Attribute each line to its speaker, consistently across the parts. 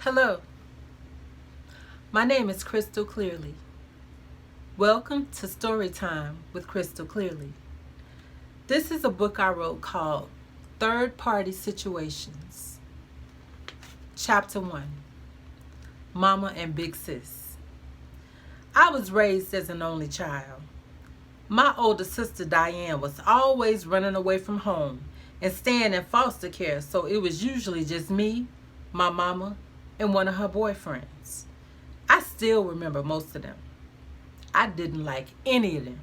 Speaker 1: Hello, my name is Crystal Clearly. Welcome to Storytime with Crystal Clearly. This is a book I wrote called Third Party Situations. Chapter 1, Mama and Big Sis. I was raised as an only child. My older sister Diane was always running away from home and staying in foster care, so it was usually just me, my mama, and one of her boyfriends. I still remember most of them. I didn't like any of them.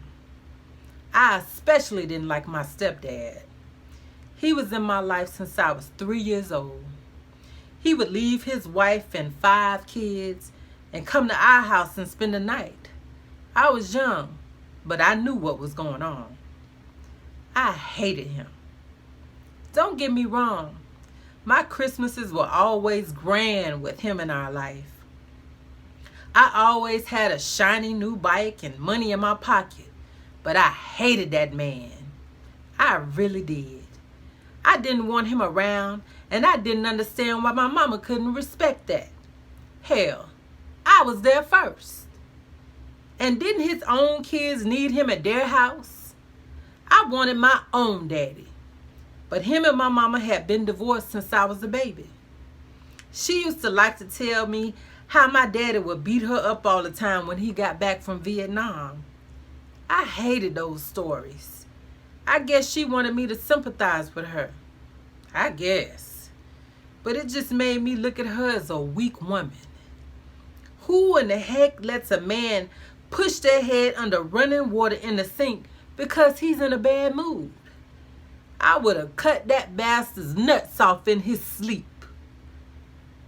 Speaker 1: I especially didn't like my stepdad. He was in my life since I was 3 years old. He would leave his wife and 5 kids and come to our house and spend the night. I was young, but I knew what was going on. I hated him. Don't get me wrong. My Christmases were always grand with him in our life. I always had a shiny new bike and money in my pocket, but I hated that man. I really did. I didn't want him around, and I didn't understand why my mama couldn't respect that. Hell, I was there first. And didn't his own kids need him at their house? I wanted my own daddy. But him and my mama had been divorced since I was a baby. She used to like to tell me how my daddy would beat her up all the time when he got back from Vietnam. I hated those stories. I guess she wanted me to sympathize with her. I guess. But it just made me look at her as a weak woman. Who in the heck lets a man push their head under running water in the sink because he's in a bad mood? I would have cut that bastard's nuts off in his sleep.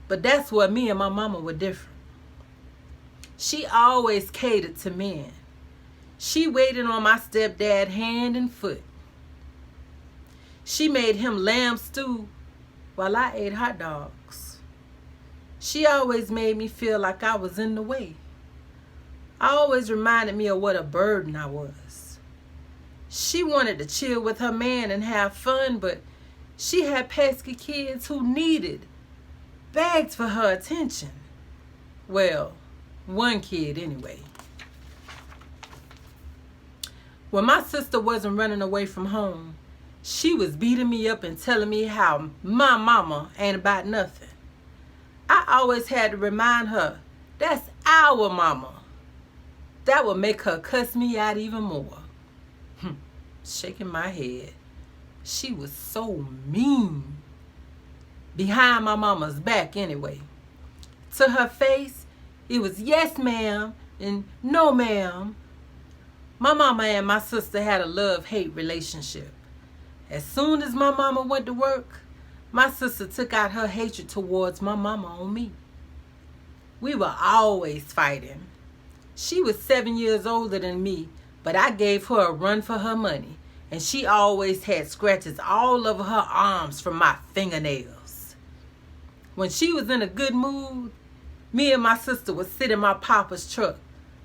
Speaker 1: But that's where me and my mama were different. She always catered to men. She waited on my stepdad hand and foot. She made him lamb stew while I ate hot dogs. She always made me feel like I was in the way. Always reminded me of what a burden I was. She wanted to chill with her man and have fun, but she had pesky kids who begged for her attention. Well, one kid anyway. When my sister wasn't running away from home, she was beating me up and telling me how my mama ain't about nothing. I always had to remind her, that's our mama. That would make her cuss me out even more. Shaking my head. She was so mean. Behind my mama's back anyway. To her face, it was yes ma'am and no ma'am. My mama and my sister had a love-hate relationship. As soon as my mama went to work, my sister took out her hatred towards my mama on me. We were always fighting. She was 7 years older than me, but I gave her a run for her money, and she always had scratches all over her arms from my fingernails. When she was in a good mood, me and my sister would sit in my papa's truck,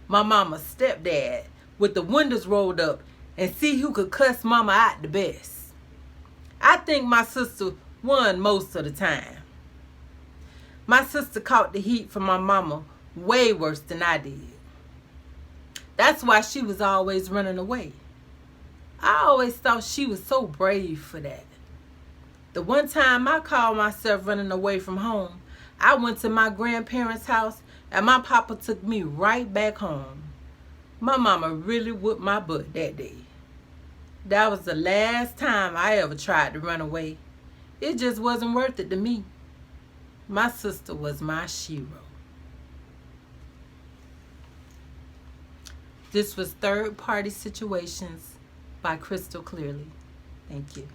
Speaker 1: my mama's stepdad, with the windows rolled up and see who could cuss mama out the best. I think my sister won most of the time. My sister caught the heat from my mama way worse than I did. That's why she was always running away. I always thought she was so brave for that. The one time I called myself running away from home, I went to my grandparents' house and my papa took me right back home. My mama really whooped my butt that day. That was the last time I ever tried to run away. It just wasn't worth it to me. My sister was my shero. This was Third Party Situations by Crystal Clearly. Thank you.